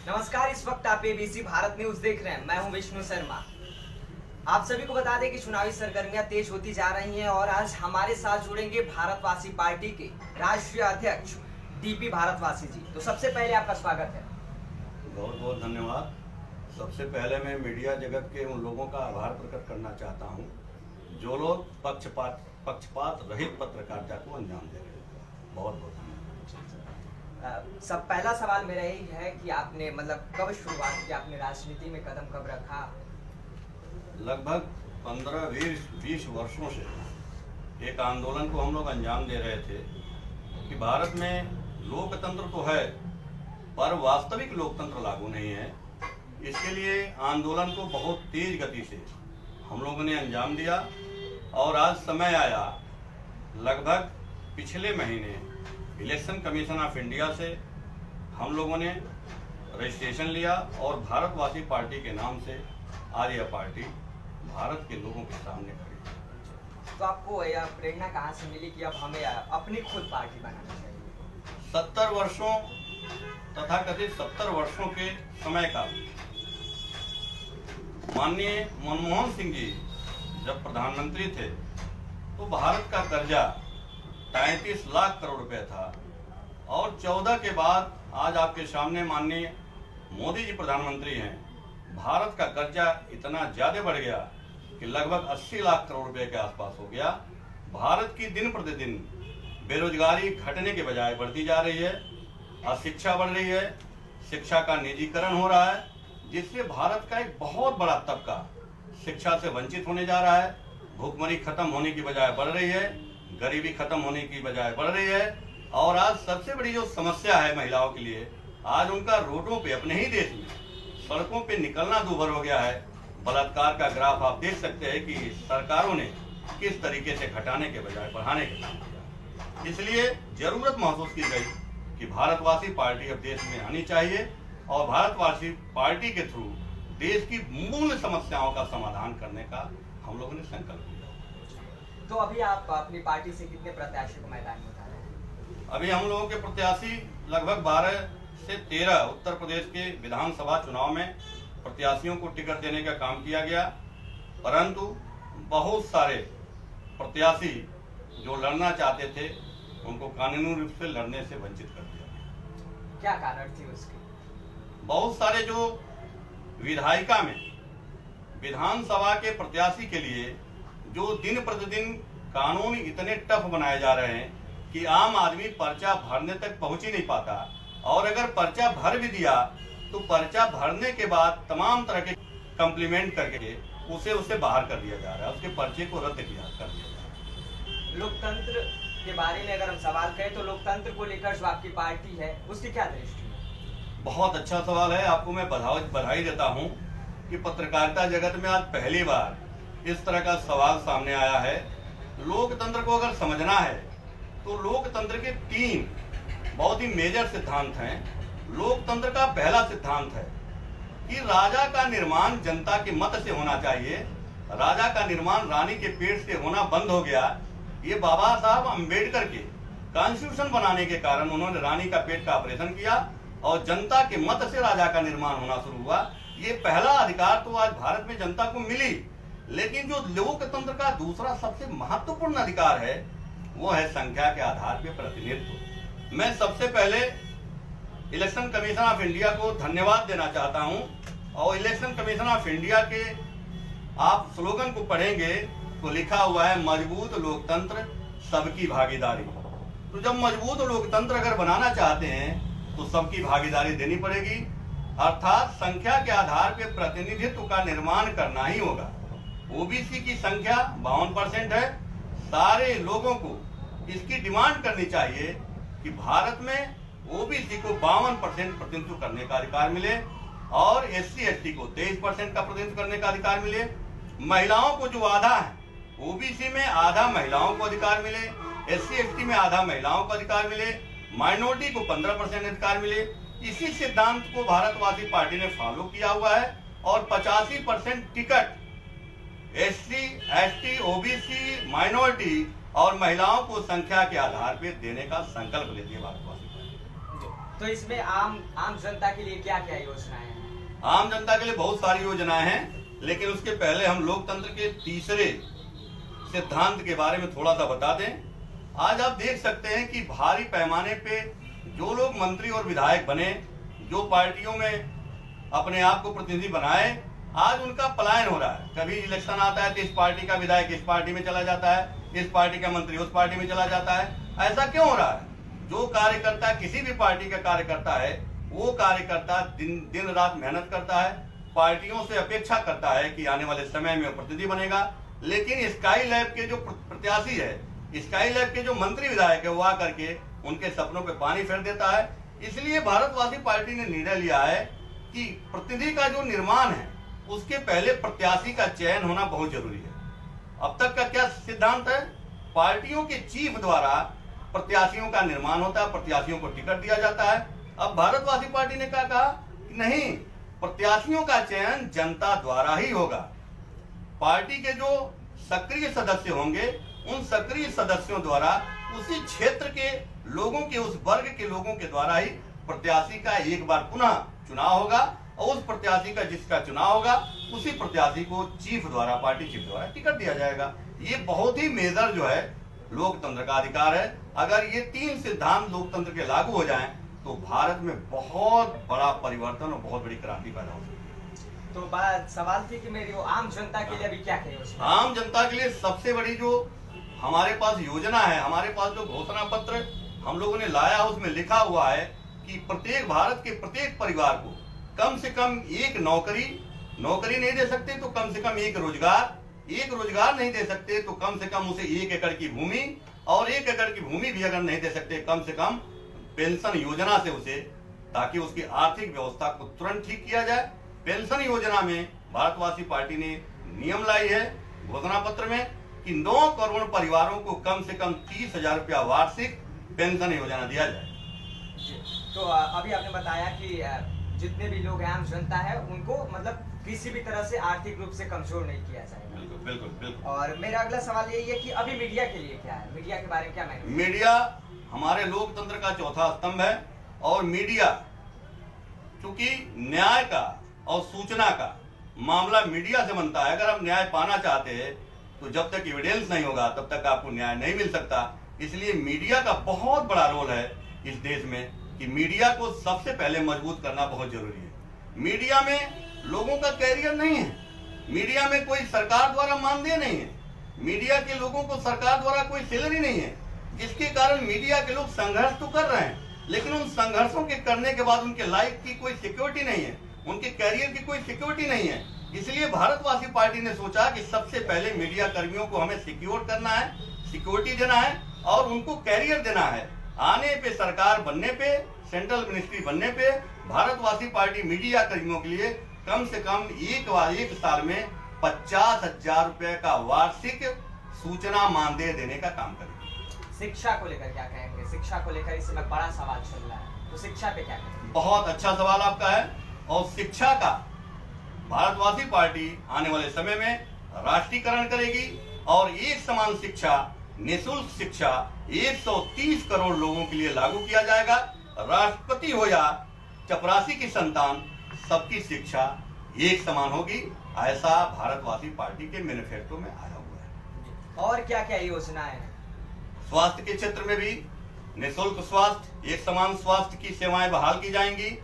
नमस्कार, इस वक्त आप एबीसी भारत न्यूज देख रहे हैं। मैं हूं विष्णु शर्मा। आप सभी को बता दें कि चुनावी सरगर्मियां तेज होती जा रही हैं और आज हमारे साथ जुड़ेंगे भारतवासी पार्टी के राष्ट्रीय अध्यक्ष डीपी भारतवासी जी। तो सबसे पहले आपका स्वागत है। बहुत बहुत धन्यवाद। सबसे पहले मैं मीडिया जगत के उन लोगों का आभार प्रकट करना चाहता हूं जो लोग पक्षपात रहित पत्रकारिता को अंजाम दे रहे हैं। बहुत बहुत धन्यवाद। सब पहला सवाल मेरा यही है कि आपने कब शुरुआत की, आपने राजनीति में कदम कब रखा? लगभग 15-20 वर्षों से एक आंदोलन को हम लोग अंजाम दे रहे थे कि भारत में लोकतंत्र तो है पर वास्तविक लोकतंत्र लागू नहीं है। इसके लिए आंदोलन को बहुत तेज गति से हम लोगों ने अंजाम दिया और आज समय आया। लगभग पिछले महीने इलेक्शन कमीशन ऑफ इंडिया से हम लोगों ने रजिस्ट्रेशन लिया और भारतवासी पार्टी के नाम से आज यह पार्टी भारत के लोगों के सामने खड़ी है। तो आपको यह प्रेरणा कहाँ से मिली कि अब हमें अपनी खुद पार्टी बनाना चाहिए? 70 वर्षों तथा कथित 70 वर्षों के समय का माननीय मनमोहन सिंह जी जब प्रधानमंत्री थे तो भारत का कर्जा 33 लाख करोड़ रुपए था और 14 के बाद आज आपके सामने माननीय मोदी जी प्रधानमंत्री हैं। भारत का कर्जा इतना ज्यादा बढ़ गया कि लगभग 80 लाख करोड़ रुपए के आसपास हो गया। भारत की दिन प्रतिदिन बेरोजगारी घटने के बजाय बढ़ती जा रही है, अशिक्षा बढ़ रही है, शिक्षा का निजीकरण हो रहा है, जिससे भारत का एक बहुत बड़ा तबका शिक्षा से वंचित होने जा रहा है। भूखमरी खत्म होने की बजाय बढ़ रही है, गरीबी खत्म होने की बजाय बढ़ रही है। और आज सबसे बड़ी जो समस्या है महिलाओं के लिए, आज उनका रोडों पे अपने ही देश में सड़कों पे निकलना दूभर हो गया है। बलात्कार का ग्राफ आप देख सकते हैं कि सरकारों ने किस तरीके से घटाने के बजाय बढ़ाने का काम किया। इसलिए जरूरत महसूस की गई कि भारतवासी पार्टी अब देश में आनी चाहिए और भारतवासी पार्टी के थ्रू देश की मूल समस्याओं का समाधान करने का हम लोगों ने संकल्प लिया। तो अभी आप अपनी पार्टी से कितने प्रत्याशी को मैदान में उतारे हैं? अभी हम लोगों के प्रत्याशी लगभग 12 से 13 उत्तर प्रदेश के विधानसभा चुनाव में प्रत्याशियों को टिकट देने का काम किया गया, परंतु बहुत सारे प्रत्याशी जो लड़ना चाहते थे उनको कानूनी रूप से लड़ने से वंचित कर दिया गया। क्या कारण थी उसकी? बहुत सारे जो विधायिका में विधानसभा के प्रत्याशी के लिए जो दिन प्रतिदिन कानून इतने टफ बनाए जा रहे हैं कि आम आदमी पर्चा भरने तक पहुंच ही नहीं पाता, और अगर पर्चा भर भी दिया तो पर्चा भरने के बाद तमाम तरह के कम्प्लीमेंट करके उसे बाहर कर दिया जा रहा है, उसके पर्चे को रद्द कर दिया जा रहा है। लोकतंत्र के बारे में अगर हम सवाल करें तो लोकतंत्र को लेकर जो आपकी पार्टी है उसकी क्या दृष्टि है? बहुत अच्छा सवाल है। आपको मैं बधाई देता हूँ कि पत्रकारिता जगत में आज पहली बार इस तरह का सवाल सामने आया है। लोकतंत्र को अगर समझना है तो लोकतंत्र के 3 बहुत ही मेजर सिद्धांत हैं। लोकतंत्र का पहला सिद्धांत है कि राजा का निर्माण जनता के मत से होना चाहिए। राजा का निर्माण रानी के पेट से होना बंद हो गया। ये बाबा साहब अम्बेडकर के कॉन्स्टिट्यूशन बनाने के कारण उन्होंने रानी का पेट का ऑपरेशन किया और जनता के मत से राजा का निर्माण होना शुरू हुआ। ये पहला अधिकार तो आज भारत में जनता को मिली, लेकिन जो लोकतंत्र का दूसरा सबसे महत्वपूर्ण अधिकार है वो है संख्या के आधार पर प्रतिनिधित्व। मैं सबसे पहले इलेक्शन कमीशन ऑफ इंडिया को धन्यवाद देना चाहता हूं, और इलेक्शन कमीशन ऑफ इंडिया के आप स्लोगन को पढ़ेंगे तो लिखा हुआ है मजबूत लोकतंत्र सबकी भागीदारी। तो जब मजबूत लोकतंत्र अगर बनाना चाहते हैं तो सबकी भागीदारी देनी पड़ेगी, अर्थात संख्या के आधार पर प्रतिनिधित्व का निर्माण करना ही होगा। ओबीसी की संख्या 52% है। सारे लोगों को इसकी डिमांड करनी चाहिए कि भारत में ओबीसी को 52% प्रतिनिधित्व करने का अधिकार मिले और SC/ST को 23% का प्रतिनिधित्व करने का अधिकार मिले। महिलाओं को जो आधा है, ओबीसी में आधा महिलाओं को अधिकार मिले, SC/ST में आधा महिलाओं को अधिकार मिले, माइनॉरिटी को 15% अधिकार मिले। इसी सिद्धांत को भारतवासी पार्टी ने फॉलो किया हुआ है और 85% टिकट SC/ST, OBC, माइनॉरिटी और महिलाओं को संख्या के आधार पर देने का संकल्प लेती है भारतवासी पार्टी। तो इसमें आम जनता के लिए क्या क्या योजनाएं हैं? आम जनता के लिए बहुत सारी योजनाएं हैं, लेकिन उसके पहले हम लोकतंत्र के तीसरे सिद्धांत के बारे में थोड़ा सा बता दें। आज आप देख सकते हैं कि भारी पैमाने पे जो लोग मंत्री और विधायक बने, जो पार्टियों में अपने आप को प्रतिनिधि बनाए, आज उनका पलायन हो रहा है। कभी इलेक्शन आता है तो इस पार्टी का विधायक इस पार्टी में चला जाता है, इस पार्टी का मंत्री उस पार्टी में चला जाता है। ऐसा क्यों हो रहा है? जो कार्यकर्ता किसी भी पार्टी का कार्यकर्ता है, वो कार्यकर्ता दिन रात मेहनत करता है, पार्टियों से अपेक्षा करता है कि आने वाले समय में प्रतिनिधि बनेगा। लेकिन स्काई लैब के जो प्रत्याशी है, स्काई लैब के जो मंत्री विधायक है, वो आकर के उनके सपनों पे पानी फेर देता है। इसलिए भारतवासी पार्टी ने निर्णय लिया है कि प्रतिनिधि का जो निर्माण है, उसके पहले प्रत्याशी का चयन होना बहुत जरूरी है। अब तक का क्या सिद्धांत है? पार्टियों के चीफ द्वारा प्रत्याशियों का निर्माण होता है, प्रत्याशियों को टिकट दिया जाता है। अब भारतवासी पार्टी ने क्या कहा कि नहीं, प्रत्याशियों का चयन जनता द्वारा ही होगा। पार्टी के जो सक्रिय सदस्य होंगे, उन सक्रिय सदस्यों द्वारा उसी क्षेत्र के लोगों के, उस वर्ग के लोगों के द्वारा ही प्रत्याशी का एक बार पुनः चुनाव होगा, और उस प्रत्याशी का जिसका चुनाव होगा, उसी प्रत्याशी को चीफ द्वारा, पार्टी चीफ द्वारा टिकट दिया जाएगा। ये बहुत ही मेजर जो है लोकतंत्र का अधिकार है। अगर ये तीन सिद्धांत लोकतंत्र के लागू हो जाएं, तो भारत में बहुत बड़ा परिवर्तन और बहुत बड़ी क्रांति पैदा हो सकती है। तो बात सवाल थी कि मेरी वो आम जनता के लिए अभी क्या क्या योजना? आम जनता के लिए सबसे बड़ी जो हमारे पास योजना है, हमारे पास जो घोषणा पत्र हम लोगों ने लाया, उसमें लिखा हुआ है कि प्रत्येक भारत के प्रत्येक परिवार को कम से कम एक नौकरी नहीं दे सकते तो कम से कम एक रोजगार नहीं दे सकते तो कम से कम उसे 1 एकड़ की भूमि, और 1 एकड़ की भूमि भी अगर नहीं दे सकते, कम से कम पेंशन योजना से उसे, ताकि उसकी आर्थिक व्यवस्था को तुरंत ठीक किया जाए। पेंशन योजना में भारतवासी पार्टी ने नियम लाई है घोषणा पत्र में कि 9 करोड़ परिवारों को कम से कम 30,000 रुपया वार्षिक पेंशन योजना दिया जाए। तो अभी आपने बताया कि जितने भी लोग आम जनता है, उनको मतलब किसी भी तरह से आर्थिक रूप से कमजोर नहीं किया जाएगा। बिल्कुल बिल्कुल बिल्कुल। और मेरा अगला सवाल यही है कि अभी मीडिया के लिए क्या है, मीडिया के बारे में क्या मैं? मीडिया हमारे लोकतंत्र का चौथा स्तंभ है, और मीडिया चूंकि न्याय का और सूचना का मामला मीडिया से बनता है। अगर आप न्याय पाना चाहते हैं तो जब तक एविडेंस नहीं होगा, तब तक आपको न्याय नहीं मिल सकता। इसलिए मीडिया का बहुत बड़ा रोल है इस देश में कि मीडिया को सबसे पहले मजबूत करना बहुत जरूरी है। मीडिया में लोगों का कैरियर नहीं है, मीडिया में कोई सरकार द्वारा मानदेय नहीं है, मीडिया के लोगों को सरकार द्वारा कोई सैलरी नहीं है, जिसके कारण मीडिया के लोग संघर्ष तो कर रहे हैं, लेकिन उन संघर्षों के करने के बाद उनके लाइफ की कोई सिक्योरिटी नहीं है, उनके कैरियर की कोई सिक्योरिटी नहीं है। इसलिए भारतवासी पार्टी ने सोचा कि सबसे पहले मीडिया कर्मियों को हमें सिक्योर करना है, सिक्योरिटी देना है, और उनको कैरियर देना है। आने पे, सरकार बनने पे, सेंट्रल मिनिस्ट्री बनने पे भारतवासी पार्टी मीडिया कर्मियों के लिए कम से कम एक साल में 50,000 रुपए का वार्षिक सूचना मानदेय देने का काम करेगी। शिक्षा को लेकर क्या कहेंगे? शिक्षा को लेकर इस समय बड़ा सवाल चल रहा है, तो शिक्षा पे क्या कहेंगे? बहुत अच्छा सवाल आपका है। और शिक्षा का भारतवासी पार्टी आने वाले समय में राष्ट्रीयकरण करेगी, और एक समान शिक्षा, निःशुल्क शिक्षा 130 करोड़ लोगों के लिए लागू किया जाएगा। राष्ट्रपति हो या चपरासी की संतान, सबकी शिक्षा एक समान होगी, ऐसा भारतवासी पार्टी के मैनिफेस्टो में आया हुआ है। और क्या क्या योजनाएं हैं? स्वास्थ्य के क्षेत्र में भी निःशुल्क स्वास्थ्य, एक समान स्वास्थ्य की सेवाएं बहाल की जाएंगी।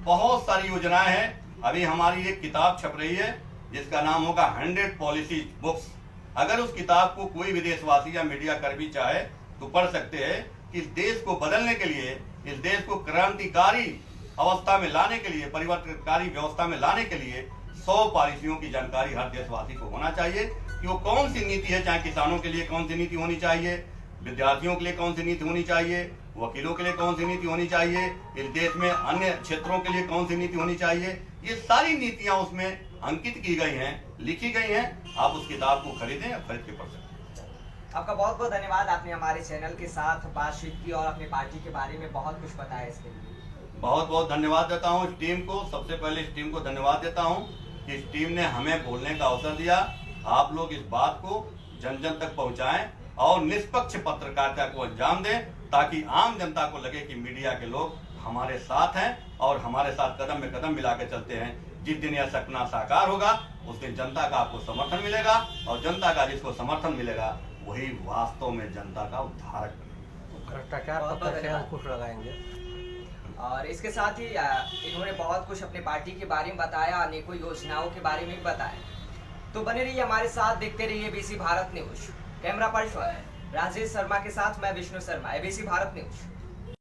बहुत सारी योजनाएं हैं। अभी हमारी एक किताब छप रही है जिसका नाम होगा 100 पॉलिसी बुक्स। अगर उस किताब को कोई विदेशवासी या मीडिया कर्मी चाहे तो पढ़ सकते हैं कि इस देश को बदलने के लिए, इस देश को क्रांतिकारी अवस्था में लाने के लिए, परिवर्तनकारी व्यवस्था में लाने के लिए 100 पॉलिसियों की जानकारी हर देशवासी को होना चाहिए कि वो कौन सी नीति है, चाहे किसानों के लिए कौन सी नीति होनी चाहिए, विद्यार्थियों के लिए कौन सी नीति होनी चाहिए, वकीलों के लिए कौन सी नीति होनी चाहिए, इस देश में अन्य क्षेत्रों के लिए कौन सी नीति होनी चाहिए। ये सारी नीतियां उसमें अंकित की गई हैं, लिखी गई हैं। आप उस किताब को खरीदें, खरीद के पढ़ सकते हैं। आपका बहुत बहुत धन्यवाद, आपने हमारे चैनल के साथ बातचीत की और अपनी पार्टी के बारे में बहुत कुछ बताया। इसके लिए बहुत बहुत धन्यवाद देता हूँ इस टीम को। सबसे पहले इस टीम को धन्यवाद देता हूँ कि इस टीम ने हमें बोलने का अवसर दिया। आप लोग इस बात को जन जन तक पहुँचाएं और निष्पक्ष पत्रकारिता को अंजाम दें, ताकि आम जनता को लगे कि मीडिया के लोग हमारे साथ हैं और हमारे साथ कदम में कदम मिला के चलते हैं। जिस दिन यह सपना साकार होगा उस दिन जनता का आपको समर्थन मिलेगा और जनता का जिसको समर्थन मिलेगा वही वास्तव में जनता का उद्धारक बनेगा। भ्रष्टाचार बहुत पर बहुत कैसे धन्यवाद। अंकुश लगाएंगे। और इसके साथ ही इन्होंने बहुत कुछ अपने पार्टी के बारे में बताया, अनेकों योजनाओं के बारे में भी बताया। तो बने रहिए हमारे साथ, देखते रहिए ABC Bharat news. Camera person Rajesh Sharma के साथ मैं विष्णु शर्मा, एबीसी भारत न्यूज।